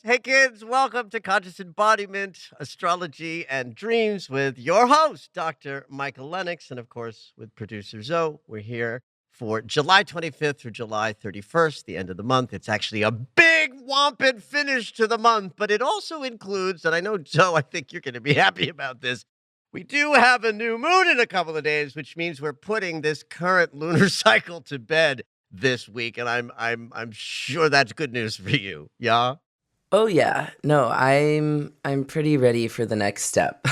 Hey kids, welcome to Conscious Embodiment, Astrology, and Dreams with your host, Dr. Michael Lennox, and of course with producer Zoe. We're here for July 25th through July 31st, the end of the month. It's actually a big whomping finish to the month, but it also includes, and I know, Zoe, I think you're going to be happy about this, we do have a new moon in a couple of days, which means we're putting this current lunar cycle to bed this week, and I'm sure that's good news for you. Yeah. Oh yeah. No, I'm pretty ready for the next step.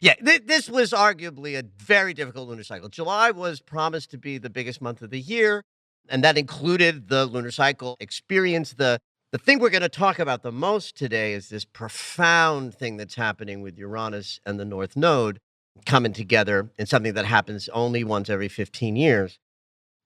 Yeah, this was arguably a very difficult lunar cycle. July was promised to be the biggest month of the year, and that included the lunar cycle experience. The thing we're going to talk about the most today is this profound thing that's happening with Uranus and the North Node coming together in something that happens only once every 15 years.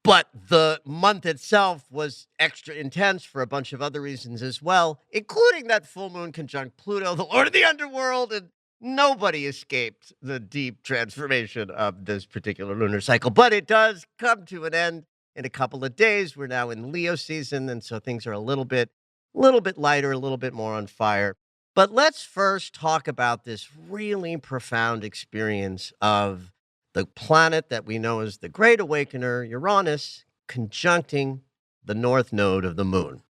But the month itself was extra intense for a bunch of other reasons as well, including that full moon conjunct Pluto, the Lord of the Underworld, and nobody escaped the deep transformation of this particular lunar cycle. But it does come to an end in a couple of days. We're now in Leo season, and so things are a little bit lighter, a little bit more on fire. But let's first talk about this really profound experience of the planet that we know as the Great Awakener, Uranus, conjuncting the North Node of the moon.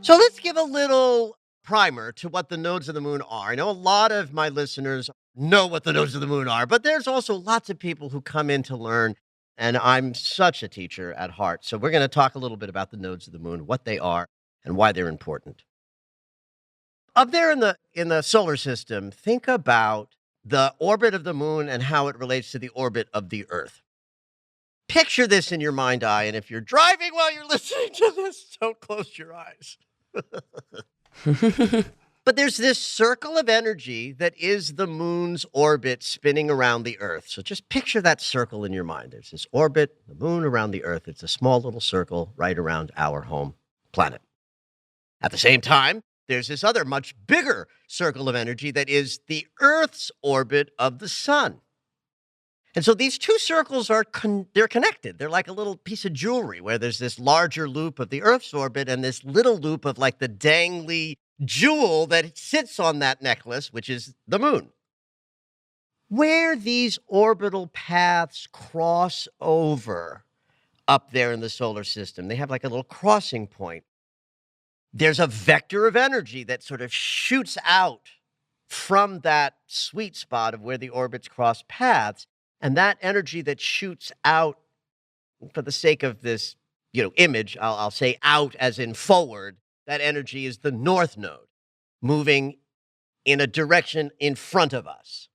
So let's give a little primer to what the nodes of the moon are. I know a lot of my listeners know what the nodes of the moon are, but there's also lots of people who come in to learn, and I'm such a teacher at heart. So we're going to talk a little bit about the nodes of the moon, what they are, and why they're important. Up there in the solar system, think about the orbit of the moon and how it relates to the orbit of the Earth. Picture this in your mind's eye, and if you're driving while you're listening to this, don't close your eyes. But there's this circle of energy that is the moon's orbit spinning around the Earth. So just picture that circle in your mind. There's this orbit, the moon around the Earth. It's a small little circle right around our home planet. At the same time, there's this other much bigger circle of energy that is the Earth's orbit of the sun. And so these two circles they're connected. They're like a little piece of jewelry where there's this larger loop of the Earth's orbit and this little loop of like the dangly jewel that sits on that necklace, which is the moon. Where these orbital paths cross over up there in the solar system, they have like a little crossing point. There's a vector of energy that sort of shoots out from that sweet spot of where the orbits cross paths. And that energy that shoots out, for the sake of this, image, I'll say out as in forward, that energy is the North Node, moving in a direction in front of us.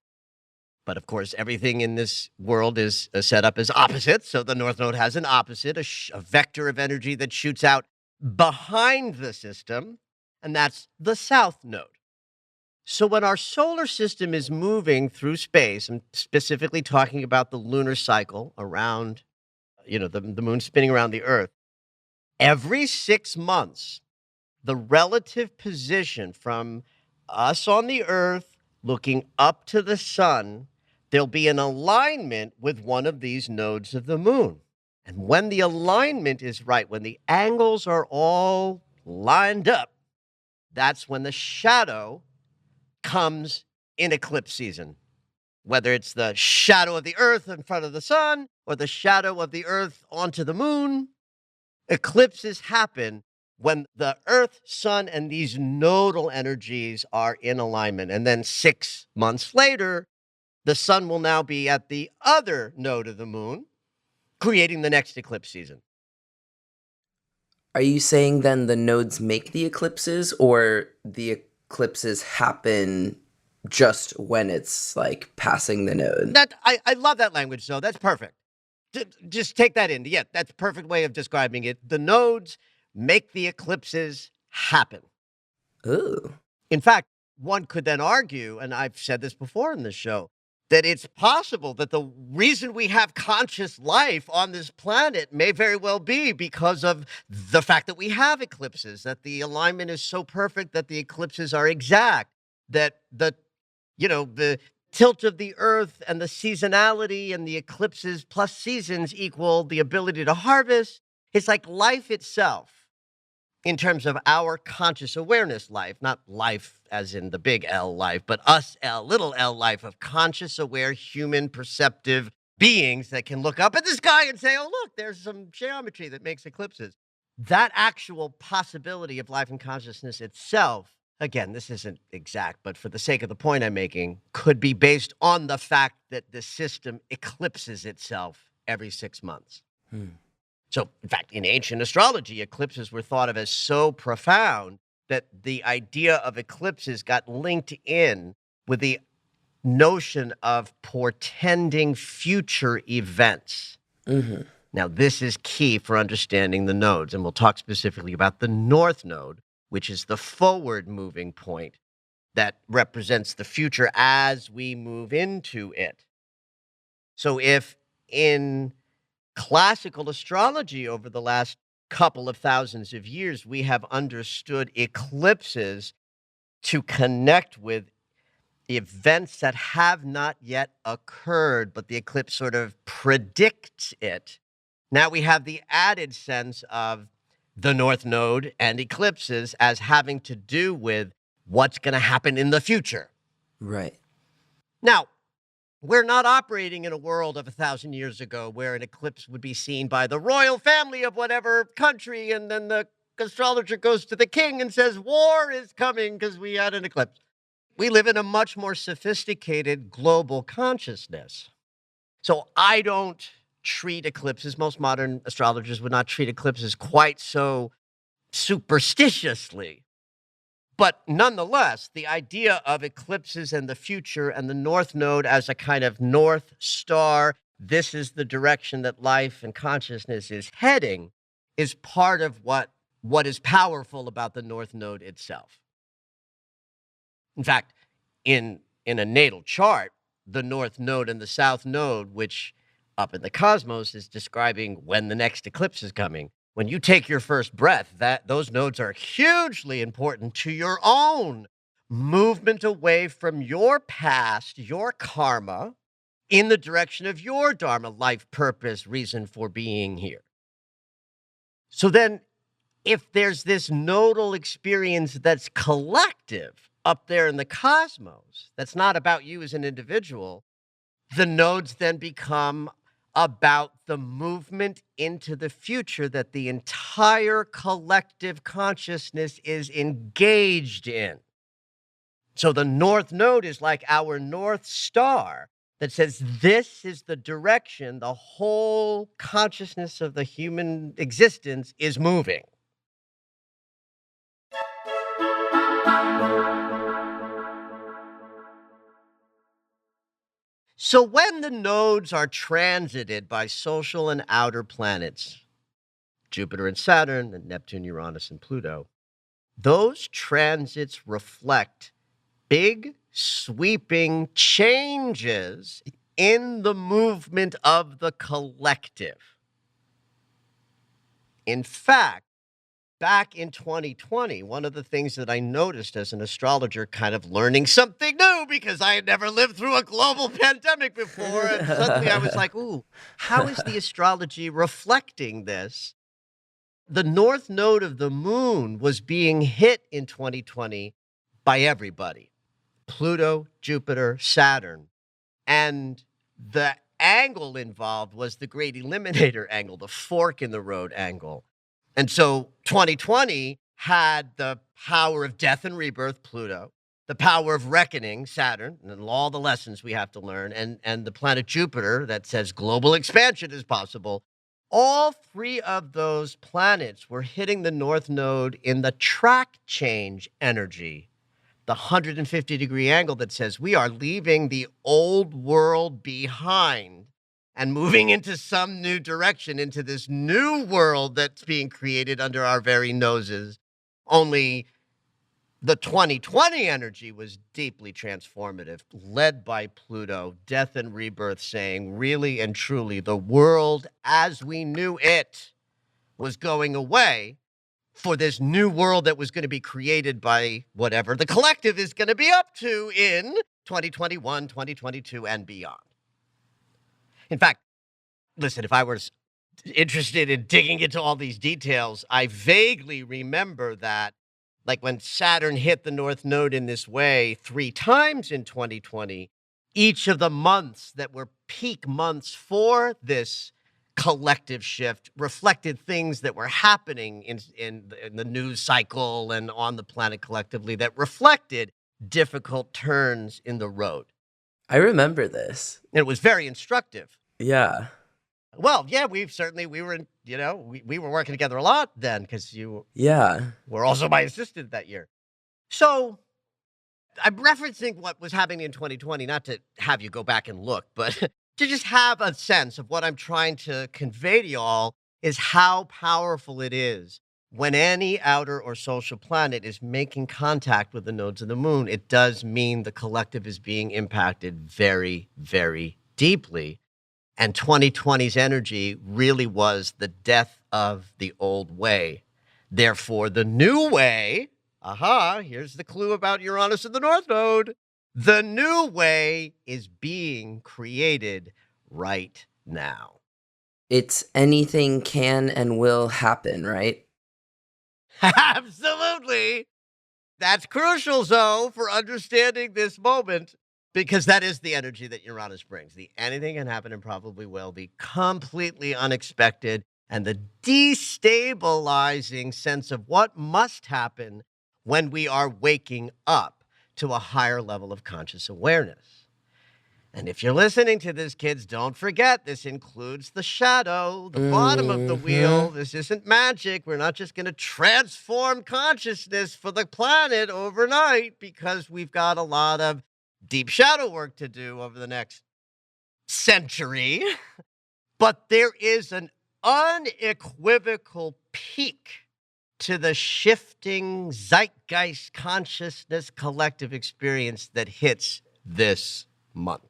But of course, everything in this world is set up as opposites. So the North Node has an opposite, a vector of energy that shoots out behind the system, and that's the South Node. So when our solar system is moving through space, I'm specifically talking about the lunar cycle around, the moon spinning around the Earth, every 6 months, the relative position from us on the Earth looking up to the sun, there'll be an alignment with one of these nodes of the moon. And when the alignment is right, when the angles are all lined up, that's when the shadow comes in eclipse season. Whether it's the shadow of the Earth in front of the sun or the shadow of the Earth onto the moon, eclipses happen when the Earth, sun, and these nodal energies are in alignment. And then 6 months later, the sun will now be at the other node of the moon, creating the next eclipse season. Are you saying then the nodes make the eclipses, or the eclipses happen just when it's like passing the node? I love that language, though. That's perfect. Just take that in. Yeah, that's a perfect way of describing it. The nodes make the eclipses happen. Ooh. In fact, one could then argue, and I've said this before in this show, that it's possible that the reason we have conscious life on this planet may very well be because of the fact that we have eclipses, that the alignment is so perfect that the eclipses are exact, that the tilt of the earth and the seasonality and the eclipses plus seasons equal the ability to harvest. It's like life itself in terms of our conscious awareness life, not life as in the big L life, but us L, little L life of conscious, aware, human, perceptive beings that can look up at the sky and say, oh, look, there's some geometry that makes eclipses. That actual possibility of life and consciousness itself, again, this isn't exact, but for the sake of the point I'm making, could be based on the fact that the system eclipses itself every 6 months. So, in fact, in ancient astrology, eclipses were thought of as so profound that the idea of eclipses got linked in with the notion of portending future events. Now, this is key for understanding the nodes, and we'll talk specifically about the North Node, which is the forward moving point that represents the future as we move into it. So if in classical astrology over the last couple of thousands of years, we have understood eclipses to connect with events that have not yet occurred, but the eclipse sort of predicts it. Now we have the added sense of the North Node and eclipses as having to do with what's going to happen in the future. Right. Now, we're not operating in a world of 1,000 years ago where an eclipse would be seen by the royal family of whatever country, and then the astrologer goes to the king and says, war is coming because we had an eclipse. We live in a much more sophisticated global consciousness. So I don't treat eclipses, most modern astrologers would not treat eclipses quite so superstitiously. But nonetheless, the idea of eclipses and the future and the North Node as a kind of North Star, this is the direction that life and consciousness is heading, is part of what is powerful about the North Node itself. In fact, in a natal chart, the North Node and the South Node, which up in the cosmos is describing when the next eclipse is coming, when you take your first breath, those nodes are hugely important to your own movement away from your past, your karma, in the direction of your dharma, life purpose, reason for being here. So then, if there's this nodal experience that's collective up there in the cosmos, that's not about you as an individual, the nodes then become about the movement into the future that the entire collective consciousness is engaged in. So the North Node is like our North Star that says this is the direction the whole consciousness of the human existence is moving. So when the nodes are transited by social and outer planets, Jupiter and Saturn, and Neptune, Uranus, and Pluto, those transits reflect big, sweeping changes in the movement of the collective. In fact, back in 2020, one of the things that I noticed as an astrologer kind of learning something new because I had never lived through a global pandemic before, and suddenly I was like, ooh, how is the astrology reflecting this? The North Node of the moon was being hit in 2020 by everybody. Pluto, Jupiter, Saturn. And the angle involved was the great eliminator angle, the fork in the road angle. And so 2020 had the power of death and rebirth, Pluto, the power of reckoning, Saturn, and all the lessons we have to learn, and the planet Jupiter that says global expansion is possible. all three of those planets were hitting the North Node in the track change energy, the 150-degree angle that says we are leaving the old world behind and moving into some new direction, into this new world that's being created under our very noses. Only the 2020 energy was deeply transformative, led by Pluto, death and rebirth, saying, really and truly, the world as we knew it was going away for this new world that was going to be created by whatever the collective is going to be up to in 2021, 2022, and beyond. In fact, listen, if I was interested in digging into all these details, I vaguely remember that, like when Saturn hit the North Node in this way 3 times in 2020, each of the months that were peak months for this collective shift reflected things that were happening in the news cycle and on the planet collectively that reflected difficult turns in the road. I remember this. And it was very instructive. Yeah. Well, yeah, we were we were working together a lot then because you Yeah. were also my assistant that year. So I'm referencing what was happening in 2020, not to have you go back and look, but to just have a sense of what I'm trying to convey to y'all is how powerful it is when any outer or social planet is making contact with the nodes of the moon. It does mean the collective is being impacted very, very deeply. And 2020's energy really was the death of the old way. Therefore, the new way, here's the clue about Uranus and the North Node. The new way is being created right now. It's anything can and will happen, right? Absolutely. That's crucial, Zoe, for understanding this moment. Because that is the energy that Uranus brings. The anything can happen and probably will be completely unexpected, and the destabilizing sense of what must happen when we are waking up to a higher level of conscious awareness. And if you're listening to this, kids, don't forget this includes the shadow, the bottom of the wheel. This isn't magic. We're not just going to transform consciousness for the planet overnight because we've got a lot of deep shadow work to do over the next century. But there is an unequivocal peak to the shifting zeitgeist consciousness collective experience that hits this month.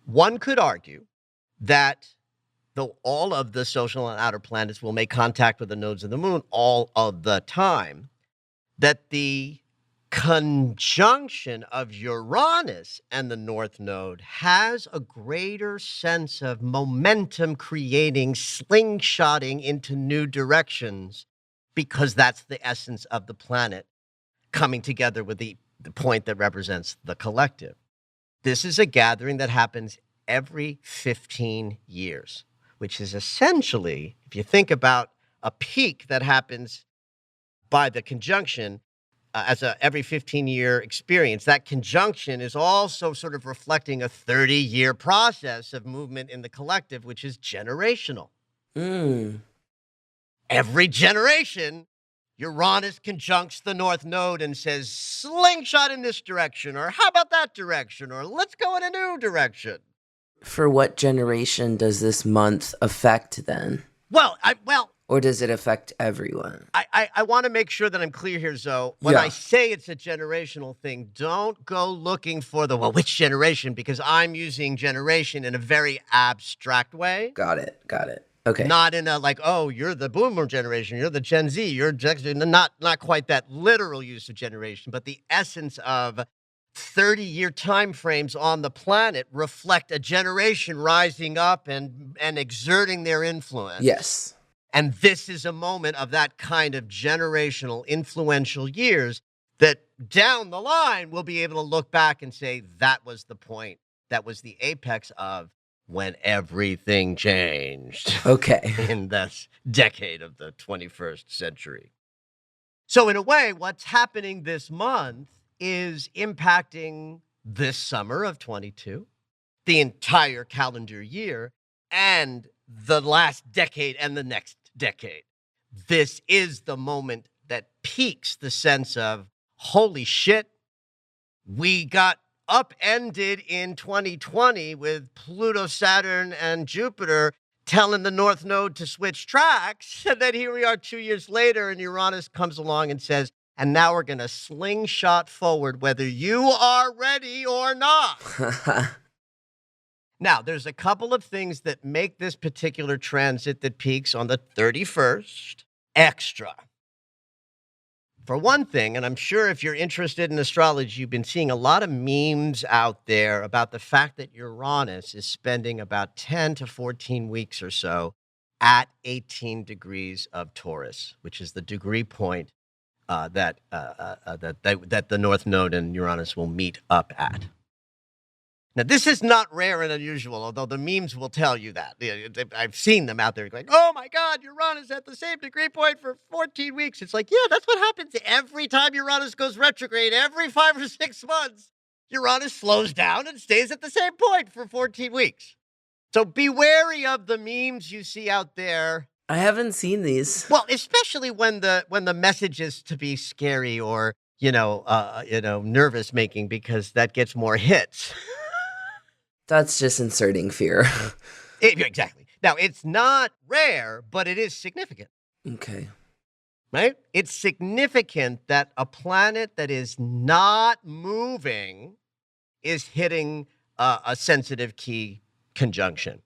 One could argue that though all of the social and outer planets will make contact with the nodes of the moon all of the time, that the conjunction of Uranus and the North Node has a greater sense of momentum creating, slingshotting into new directions, because that's the essence of the planet coming together with the point that represents the collective. This is a gathering that happens every 15 years, which is essentially, if you think about a peak that happens by the conjunction as a every 15-year experience, that conjunction is also sort of reflecting a 30-year process of movement in the collective, which is generational. Every generation, Uranus conjuncts the North Node and says, slingshot in this direction, or how about that direction, or let's go in a new direction. For what generation does this month affect then? Or does it affect everyone? I want to make sure that I'm clear here, Zoe. When I say it's a generational thing, don't go looking for which generation, because I'm using generation in a very abstract way. Got it. Okay. Not in a you're the boomer generation, you're the Gen Z, you're not quite that literal use of generation, but the essence of 30-year time frames on the planet reflect a generation rising up and exerting their influence. Yes. And this is a moment of that kind of generational influential years that down the line we'll be able to look back and say that was the point. That was the apex of when everything changed. Okay. In this decade of the 21st century. So in a way, what's happening this month is impacting this summer of 22, the entire calendar year and the last decade and the next decade. This is the moment that peaks the sense of, holy shit, we got upended in 2020 with Pluto, Saturn, and Jupiter telling the North Node to switch tracks. And then here we are 2 years later, and Uranus comes along and says, and now we're going to slingshot forward, whether you are ready or not. Now, there's a couple of things that make this particular transit that peaks on the 31st extra. For one thing, and I'm sure if you're interested in astrology, you've been seeing a lot of memes out there about the fact that Uranus is spending about 10 to 14 weeks or so at 18 degrees of Taurus, which is the degree point that the North Node and Uranus will meet up at. Now, this is not rare and unusual, although the memes will tell you that. I've seen them out there going, oh my God, Uranus at the same degree point for 14 weeks. It's like, yeah, that's what happens every time Uranus goes retrograde. Every 5 or 6 months, Uranus slows down and stays at the same point for 14 weeks. So be wary of the memes you see out there. I haven't seen these. Well, especially when the message is to be scary or, nervous making, because that gets more hits. That's just inserting fear. Exactly. Now, it's not rare, but it is significant. Okay. Right? It's significant that a planet that is not moving is hitting a sensitive key conjunction.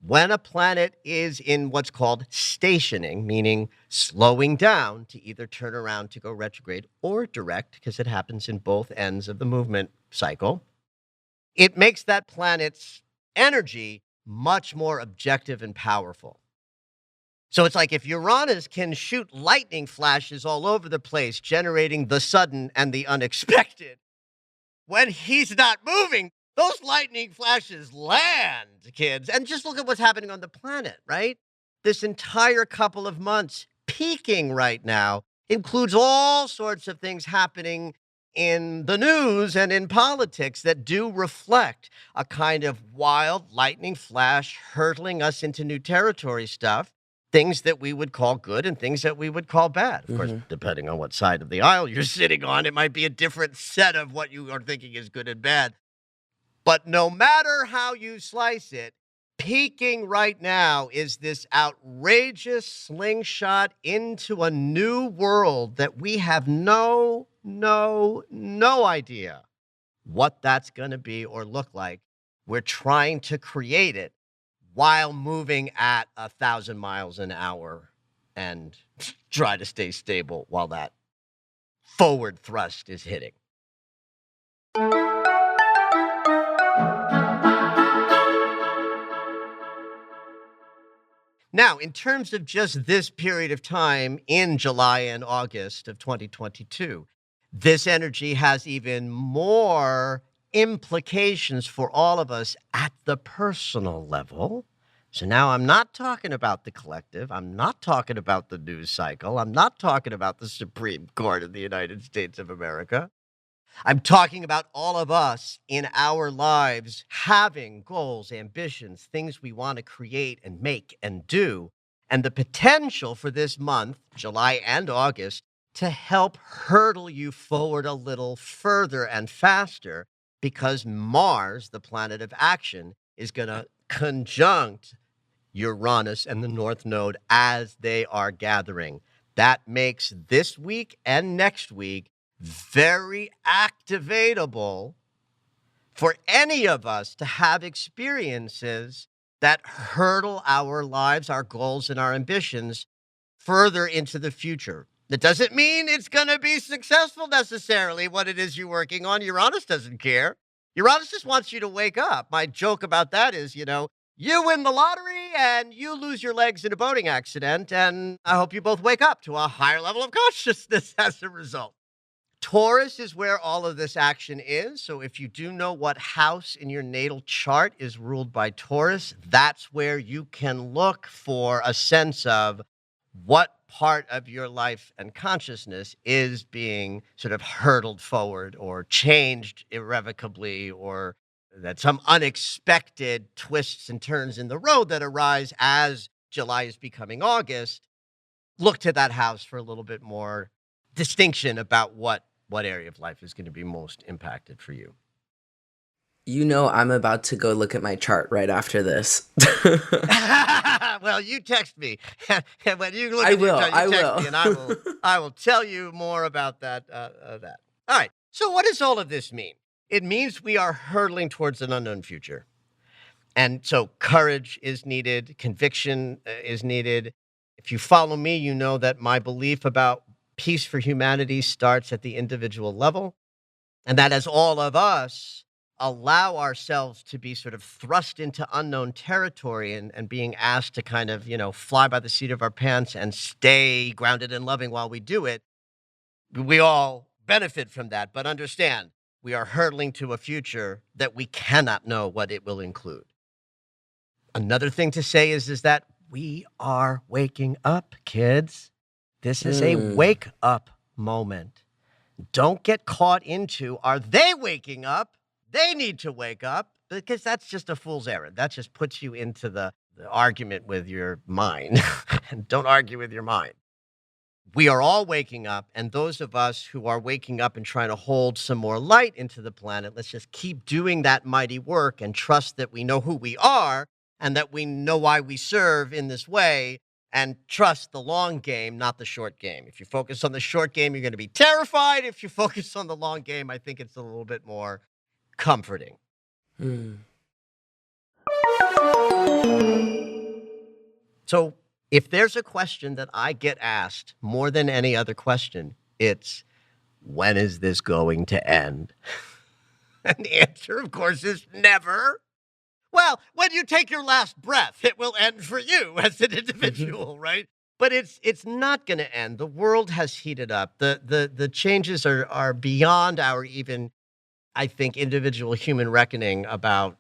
When a planet is in what's called stationing, meaning slowing down to either turn around to go retrograde or direct, because it happens in both ends of the movement cycle, it makes that planet's energy much more objective and powerful. So it's like if Uranus can shoot lightning flashes all over the place, generating the sudden and the unexpected, when he's not moving, those lightning flashes land, kids. And just look at what's happening on the planet, right? This entire couple of months peaking right now includes all sorts of things happening in the news and in politics that do reflect a kind of wild lightning flash hurtling us into new territory stuff, things that we would call good and things that we would call bad. Of course, depending on what side of the aisle you're sitting on, it might be a different set of what you are thinking is good and bad. But no matter how you slice it, peaking right now is this outrageous slingshot into a new world that we have no idea what that's going to be or look like. We're trying to create it while moving at 1,000 miles an hour and try to stay stable while that forward thrust is hitting. Now, in terms of just this period of time in July and August of 2022, this energy has even more implications for all of us at the personal level. So now I'm not talking about the collective. I'm not talking about the news cycle. I'm not talking about the Supreme Court of the United States of America. I'm talking about all of us in our lives having goals, ambitions, things we want to create and make and do, and the potential for this month, July and August, to help hurdle you forward a little further and faster, because Mars, the planet of action, is going to conjunct Uranus and the North Node as they are gathering. That makes this week and next week very activatable for any of us to have experiences that hurdle our lives, our goals, and our ambitions further into the future. That doesn't mean it's going to be successful necessarily, what it is you're working on. Uranus doesn't care. Uranus just wants you to wake up. My joke about that is, you win the lottery and you lose your legs in a boating accident, and I hope you both wake up to a higher level of consciousness as a result. Taurus is where all of this action is. So if you do know what house in your natal chart is ruled by Taurus, that's where you can look for a sense of what part of your life and consciousness is being sort of hurtled forward or changed irrevocably or that some unexpected twists and turns in the road that arise as July is becoming August, look to that house for a little bit more distinction about what area of life is going to be most impacted for you. I'm about to go look at my chart right after this. Well, you text me. And when you look I at your will. chart, I you text will. me, and I will tell you more about that. That. All right. So, what does all of this mean? It means we are hurtling towards an unknown future, and so courage is needed. Conviction is needed. If you follow me, you know that my belief about peace for humanity starts at the individual level. And that as all of us allow ourselves to be sort of thrust into unknown territory and being asked to kind of, fly by the seat of our pants and stay grounded and loving while we do it, we all benefit from that. But understand, we are hurtling to a future that we cannot know what it will include. Another thing to say is that we are waking up, kids. This is a Mm. wake up moment. Don't get caught into, are they waking up? They need to wake up, because that's just a fool's errand. That just puts you into the argument with your mind. And don't argue with your mind. We are all waking up, and those of us who are waking up and trying to hold some more light into the planet, let's just keep doing that mighty work and trust that we know who we are and that we know why we serve in this way, and trust the long game, not the short game. If you focus on the short game, you're going to be terrified. If you focus on the long game, I think it's a little bit more comforting. Mm. So if there's a question that I get asked more than any other question, it's, when is this going to end? And the answer, of course, is never. Well, when you take your last breath, it will end for you as an individual, right? But it's not going to end. The world has heated up. The changes are beyond our even, I think, individual human reckoning about,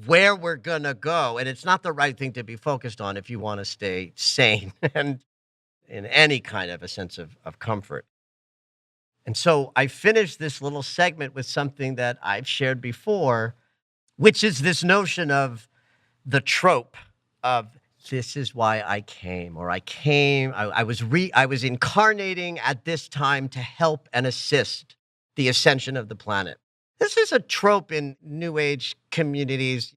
where we're going to go. And it's not the right thing to be focused on if you want to stay sane and in any kind of a sense of comfort. And so I finished this little segment with something that I've shared before, which is this notion of the trope of, this is why I came, or I was incarnating at this time to help and assist the ascension of the planet. This is a trope in New Age communities,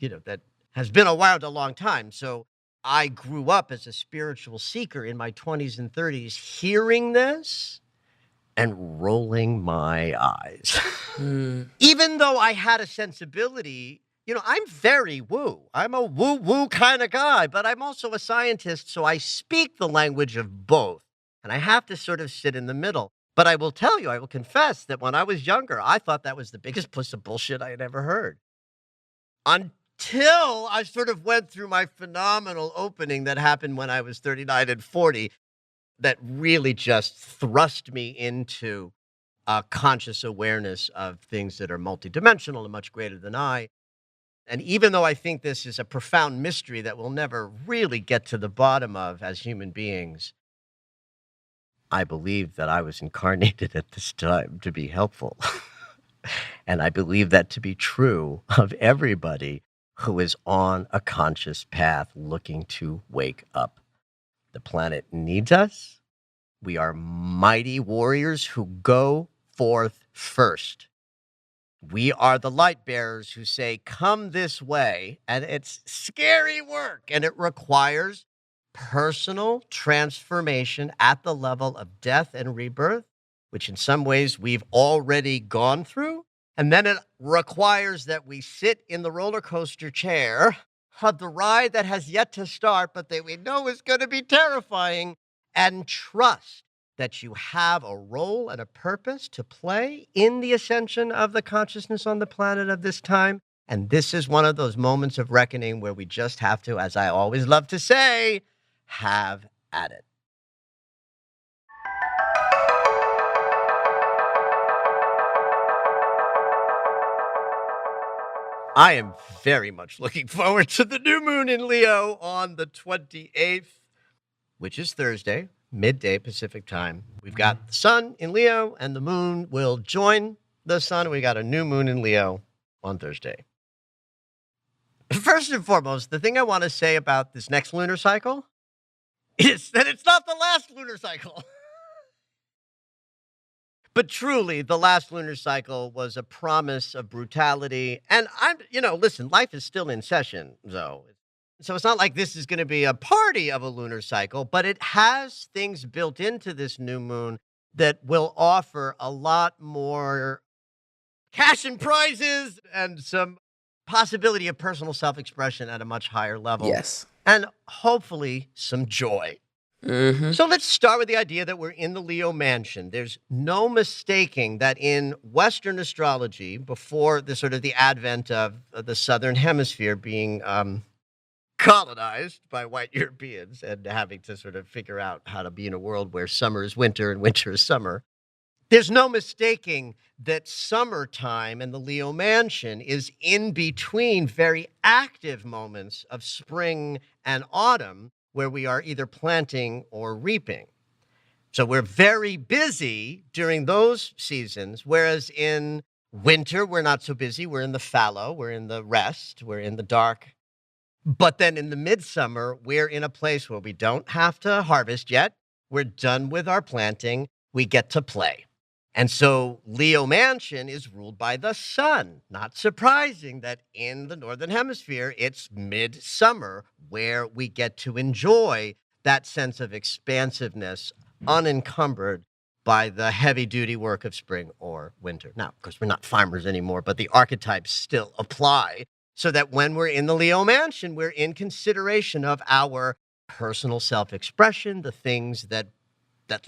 that has been around a long time. So I grew up as a spiritual seeker in my 20s and 30s, hearing this and rolling my eyes. Mm. Even though I had a sensibility, I'm very woo. I'm a woo kind of guy, but I'm also a scientist, so I speak the language of both. And I have to sort of sit in the middle. But I will tell you, I will confess that when I was younger, I thought that was the biggest piece of bullshit I had ever heard. Until I sort of went through my phenomenal opening that happened when I was 39 and 40, that really just thrust me into a conscious awareness of things that are multidimensional and much greater than I. And even though I think this is a profound mystery that we'll never really get to the bottom of as human beings, I believe that I was incarnated at this time to be helpful. And I believe that to be true of everybody who is on a conscious path looking to wake up. The planet needs us. We are mighty warriors who go forth first. We are the light bearers who say, come this way. And it's scary work, and it requires personal transformation at the level of death and rebirth, which in some ways we've already gone through. And then it requires that we sit in the roller coaster chair of the ride that has yet to start, but that we know is going to be terrifying, and trust that you have a role and a purpose to play in the ascension of the consciousness on the planet of this time. And this is one of those moments of reckoning where we just have to, as I always love to say, have at it. I am very much looking forward to the new moon in Leo on the 28th, which is Thursday, midday Pacific time. We've got the sun in Leo, and the moon will join the sun. We got a new moon in Leo on Thursday. First and foremost, the thing I want to say about this next lunar cycle is that it's not the last lunar cycle. But truly, the last lunar cycle was a promise of brutality. And listen, life is still in session, though. So it's not like this is going to be a party of a lunar cycle, but it has things built into this new moon that will offer a lot more cash and prizes and some possibility of personal self-expression at a much higher level. Yes. And hopefully some joy. Mm-hmm. So let's start with the idea that we're in the Leo mansion. There's no mistaking that in Western astrology, before the advent of the Southern Hemisphere being colonized by white Europeans and having to sort of figure out how to be in a world where summer is winter and winter is summer, there's no mistaking that summertime and the Leo mansion is in between very active moments of spring and autumn, where we are either planting or reaping. So we're very busy during those seasons, whereas in winter, we're not so busy. We're in the fallow, we're in the rest, we're in the dark. But then in the midsummer, we're in a place where we don't have to harvest yet. We're done with our planting. We get to play. And so Leo mansion is ruled by the sun. Not surprising that in the Northern Hemisphere, it's midsummer where we get to enjoy that sense of expansiveness unencumbered by the heavy-duty work of spring or winter. Now, of course, we're not farmers anymore, but the archetypes still apply, so that when we're in the Leo mansion, we're in consideration of our personal self-expression, the things that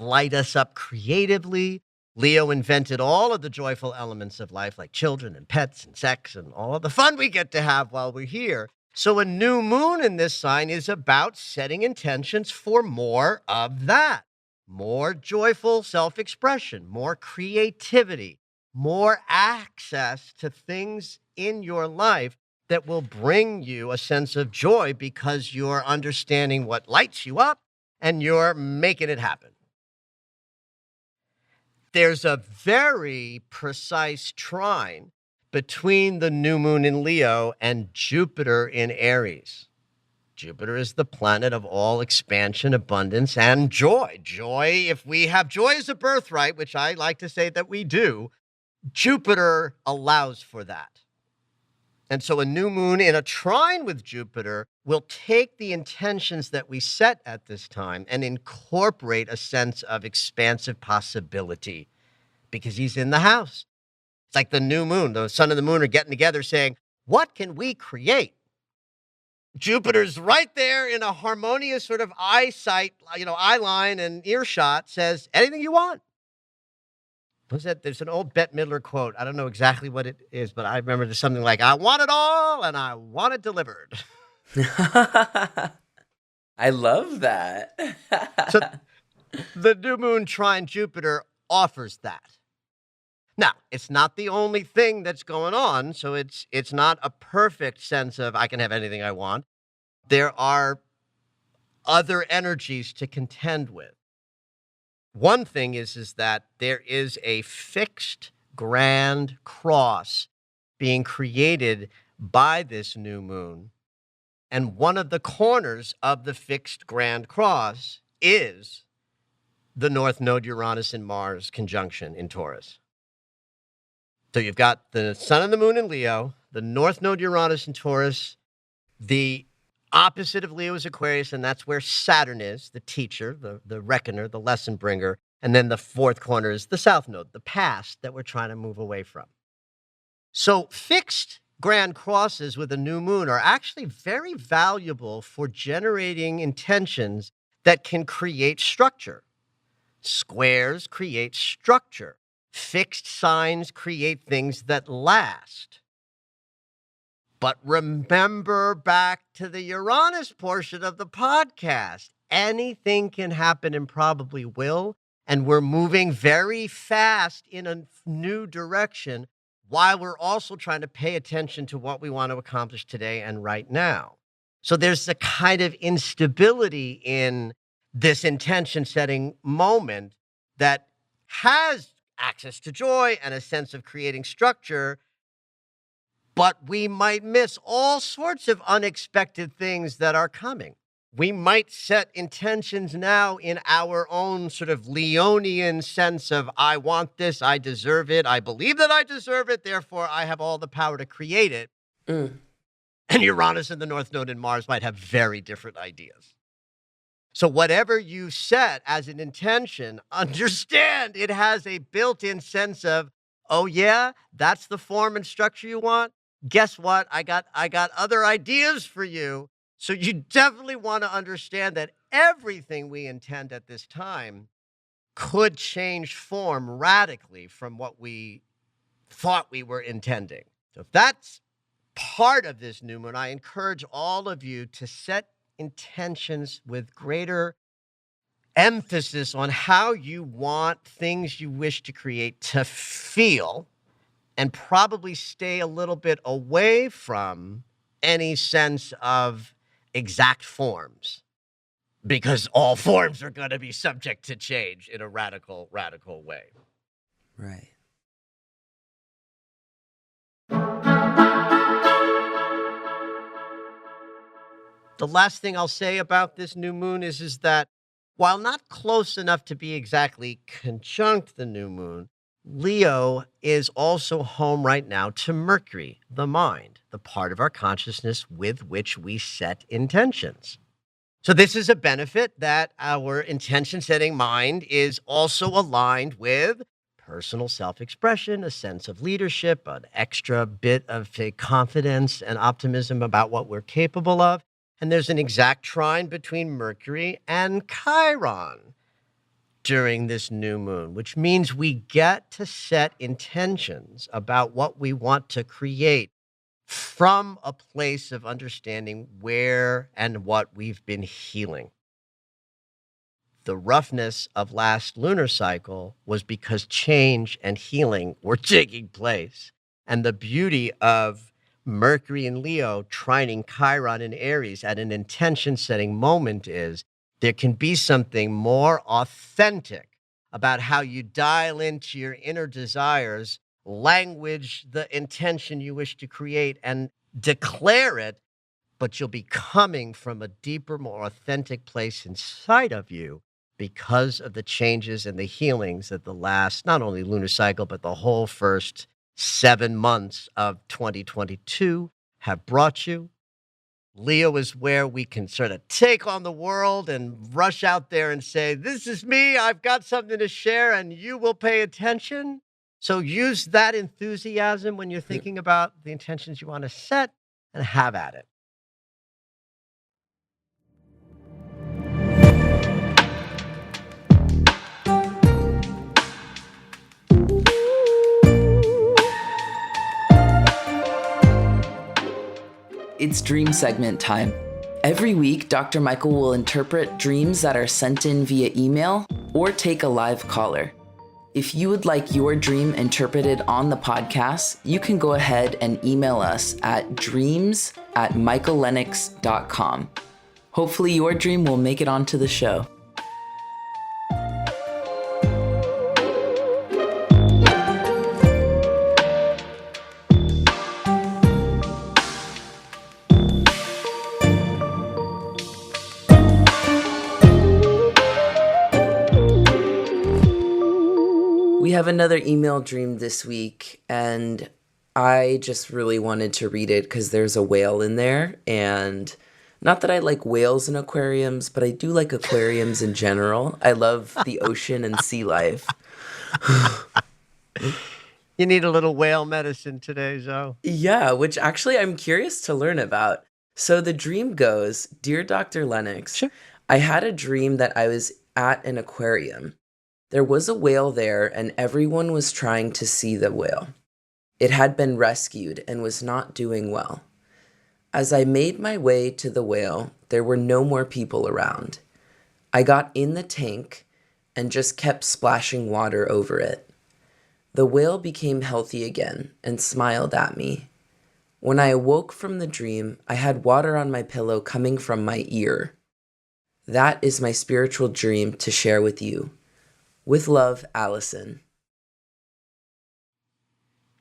light us up creatively. Leo invented all of the joyful elements of life, like children and pets and sex and all of the fun we get to have while we're here. So a new moon in this sign is about setting intentions for more of that. More joyful self-expression, more creativity, more access to things in your life that will bring you a sense of joy because you're understanding what lights you up and you're making it happen. There's a very precise trine between the new moon in Leo and Jupiter in Aries. Jupiter is the planet of all expansion, abundance, and joy. Joy, if we have joy as a birthright, which I like to say that we do, Jupiter allows for that. And so a new moon in a trine with Jupiter will take the intentions that we set at this time and incorporate a sense of expansive possibility because he's in the house. It's like the new moon. The sun and the moon are getting together saying, what can we create? Jupiter's right there in a harmonious sort of eyesight, eye line and earshot, says, anything you want. There's an old Bette Midler quote. I don't know exactly what it is, but I remember there's something like, I want it all and I want it delivered. I love that. So the new moon trine Jupiter offers that. Now, it's not the only thing that's going on, so it's not a perfect sense of I can have anything I want. There are other energies to contend with. One thing is that there is a fixed grand cross being created by this new moon. And one of the corners of the fixed grand cross is the North Node Uranus and Mars conjunction in Taurus. So you've got the sun and the moon in Leo, the North Node Uranus in Taurus, the opposite of Leo is Aquarius, and that's where Saturn is, the teacher, the reckoner, the lesson bringer. And then the fourth corner is the South Node, the past that we're trying to move away from. So fixed grand crosses with a new moon are actually very valuable for generating intentions that can create structure. Squares create structure. Fixed signs create things that last. But remember back to the Uranus portion of the podcast. Anything can happen and probably will. And we're moving very fast in a new direction while we're also trying to pay attention to what we want to accomplish today and right now. So there's a kind of instability in this intention setting moment that has access to joy and a sense of creating structure, but we might miss all sorts of unexpected things that are coming. We might set intentions now in our own sort of Leonian sense of, I want this, I deserve it, I believe that I deserve it, therefore I have all the power to create it. Mm. And Uranus and the North Node in Mars might have very different ideas. So whatever you set as an intention, understand it has a built-in sense of, oh yeah, that's the form and structure you want. Guess what? I got other ideas for you. So you definitely want to understand that everything we intend at this time could change form radically from what we thought we were intending. So if that's part of this new moon, I encourage all of you to set intentions with greater emphasis on how you want things you wish to create to feel, and probably stay a little bit away from any sense of exact forms, because all forms are going to be subject to change in a radical way. Right. The last thing I'll say about this new moon is that while not close enough to be exactly conjunct the new moon, Leo is also home right now to Mercury, the mind, the part of our consciousness with which we set intentions. So this is a benefit that our intention-setting mind is also aligned with personal self-expression, a sense of leadership, an extra bit of confidence and optimism about what we're capable of. And there's an exact trine between Mercury and Chiron during this new moon, which means we get to set intentions about what we want to create from a place of understanding where and what we've been healing. The roughness of last lunar cycle was because change and healing were taking place. And the beauty of Mercury in Leo trining Chiron in Aries at an intention-setting moment is there can be something more authentic about how you dial into your inner desires, language the intention you wish to create, and declare it, but you'll be coming from a deeper, more authentic place inside of you because of the changes and the healings that the last, not only lunar cycle, but the whole first 7 months of 2022 have brought you. Leo is where we can sort of take on the world and rush out there and say, this is me, I've got something to share, and you will pay attention. So use that enthusiasm when you're thinking about the intentions you want to set, and have at it. It's dream segment time. Every week, Dr. Michael will interpret dreams that are sent in via email or take a live caller. If you would like your dream interpreted on the podcast, you can go ahead and email us at dreams@michaellennox.com. Hopefully your dream will make it onto the show. We have another email dream this week, and I just really wanted to read it because there's a whale in there. And not that I like whales in aquariums, but I do like aquariums in general. I love the ocean and sea life. You need a little whale medicine today, Zoe. Yeah, which actually I'm curious to learn about. So the dream goes, Dear Dr. Lennox, Sure. I had a dream that I was at an aquarium. There was a whale there, and everyone was trying to see the whale. It had been rescued and was not doing well. As I made my way to the whale, there were no more people around. I got in the tank and just kept splashing water over it. The whale became healthy again and smiled at me. When I awoke from the dream, I had water on my pillow coming from my ear. That is my spiritual dream to share with you. With love, Allison.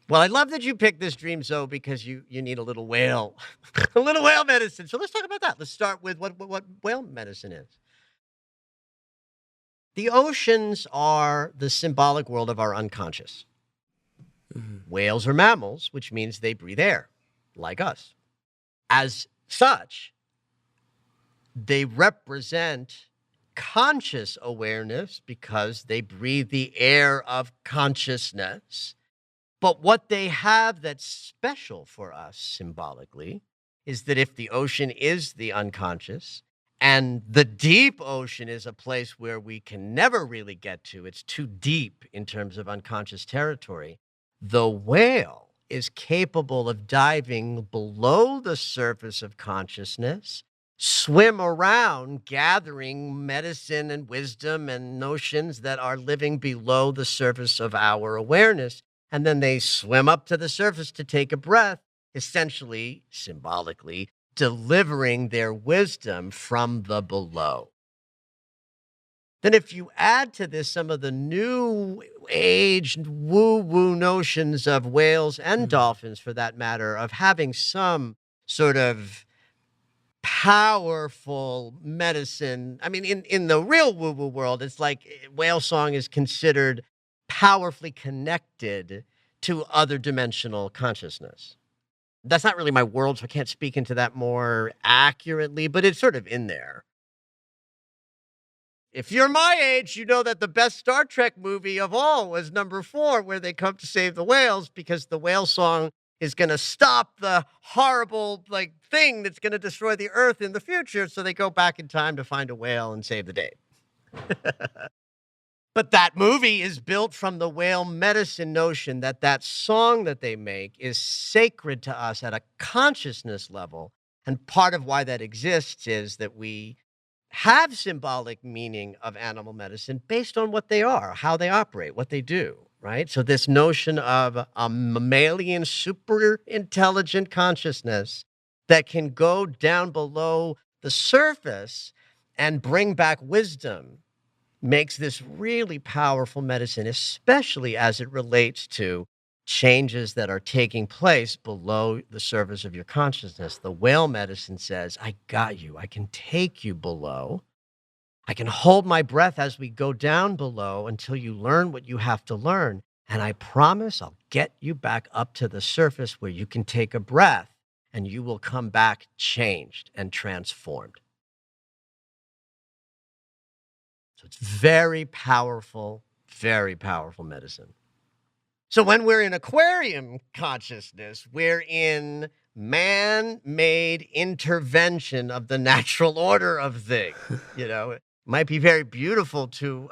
Well, I love that you picked this dream, Zoe, because you need a little whale, a little whale medicine. So let's talk about that. Let's start with what whale medicine is. The oceans are the symbolic world of our unconscious. Whales are mammals, which means they breathe air, like us. As such, they represent conscious awareness because they breathe the air of consciousness. But what they have that's special for us symbolically is that if the ocean is the unconscious and the deep ocean is a place where we can never really get to, it's too deep in terms of unconscious territory, the whale is capable of diving below the surface of consciousness, swim around gathering medicine and wisdom and notions that are living below the surface of our awareness. And then they swim up to the surface to take a breath, essentially, symbolically, delivering their wisdom from the below. Then if you add to this some of the new age woo-woo notions of whales and dolphins, for that matter, of having some sort of powerful medicine. I mean, in the real woo-woo world, it's like whale song is considered powerfully connected to other dimensional consciousness. That's not really my world, so I can't speak into that more accurately, but it's sort of in there. If you're my age, you know that the best Star Trek movie of all was number 4, where they come to save the whales because the whale song is going to stop the horrible thing that's going to destroy the Earth in the future. So they go back in time to find a whale and save the day. But that movie is built from the whale medicine notion that that song that they make is sacred to us at a consciousness level. And part of why that exists is that we have symbolic meaning of animal medicine based on what they are, how they operate, what they do, right? So this notion of a mammalian super intelligent consciousness that can go down below the surface and bring back wisdom makes this really powerful medicine, especially as it relates to changes that are taking place below the surface of your consciousness. The whale medicine says, I got you. I can take you below. I can hold my breath as we go down below until you learn what you have to learn. And I promise I'll get you back up to the surface where you can take a breath and you will come back changed and transformed. So it's very powerful medicine. So when we're in aquarium consciousness, we're in man-made intervention of the natural order of things. It might be very beautiful to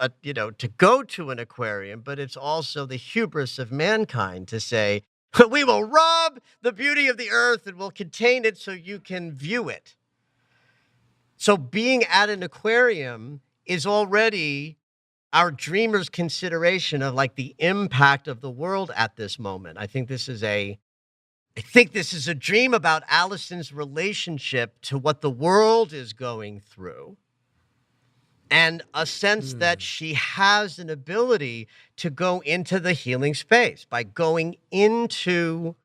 go to an aquarium, but it's also the hubris of mankind to say, we will rob the beauty of the earth and we'll contain it so you can view it. So being at an aquarium is already our dreamer's consideration of the impact of the world at this moment. I think this is a dream about Allison's relationship to what the world is going through, and a sense that she has an ability to go into the healing space by going into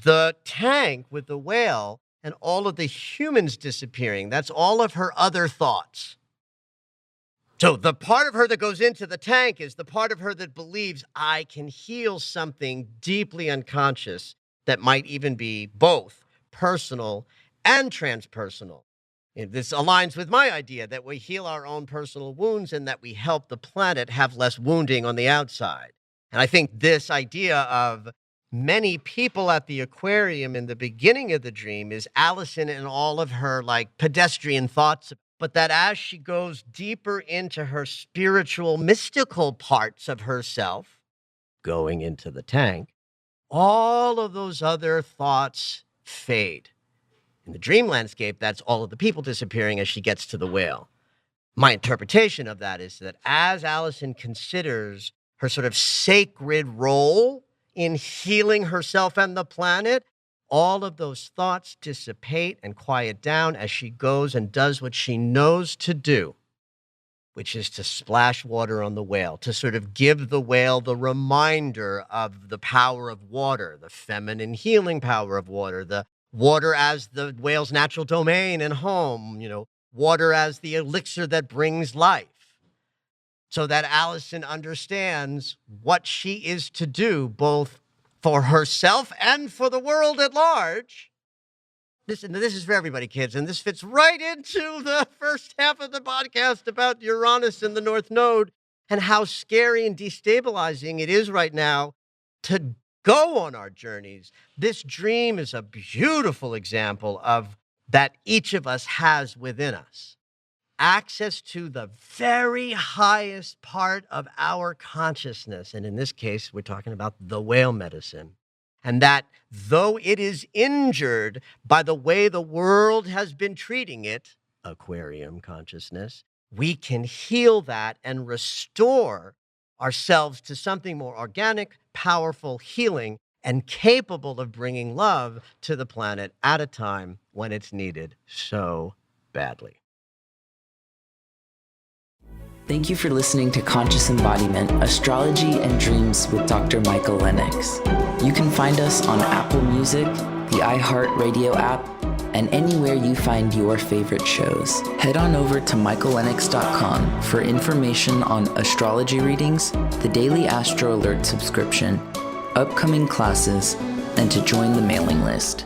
the tank with the whale and all of the humans disappearing. That's all of her other thoughts. So the part of her that goes into the tank is the part of her that believes I can heal something deeply unconscious that might even be both personal and transpersonal. And this aligns with my idea that we heal our own personal wounds and that we help the planet have less wounding on the outside. And I think this idea of many people at the aquarium in the beginning of the dream is Allison and all of her pedestrian thoughts, but that as she goes deeper into her spiritual, mystical parts of herself, going into the tank, all of those other thoughts fade. In the dream landscape, that's all of the people disappearing as she gets to the whale. My interpretation of that is that as Allison considers her sort of sacred role in healing herself and the planet, all of those thoughts dissipate and quiet down as she goes and does what she knows to do. which is to splash water on the whale, to sort of give the whale the reminder of the power of water, the feminine healing power of water, the water as the whale's natural domain and home, water as the elixir that brings life, so that Allison understands what she is to do, both for herself and for the world at large. This is for everybody, kids, and this fits right into the first half of the podcast about Uranus and the North Node and how scary and destabilizing it is right now to go on our journeys. This dream is a beautiful example of that each of us has within us. Access to the very highest part of our consciousness. And in this case, we're talking about the whale medicine. And that though it is injured by the way the world has been treating it, Aquarium Consciousness, we can heal that and restore ourselves to something more organic, powerful, healing, and capable of bringing love to the planet at a time when it's needed so badly. Thank you for listening to Conscious Embodiment, Astrology and Dreams with Dr. Michael Lennox. You can find us on Apple Music, the iHeartRadio app, and anywhere you find your favorite shows. Head on over to michaellennox.com for information on astrology readings, the Daily Astro Alert subscription, upcoming classes, and to join the mailing list.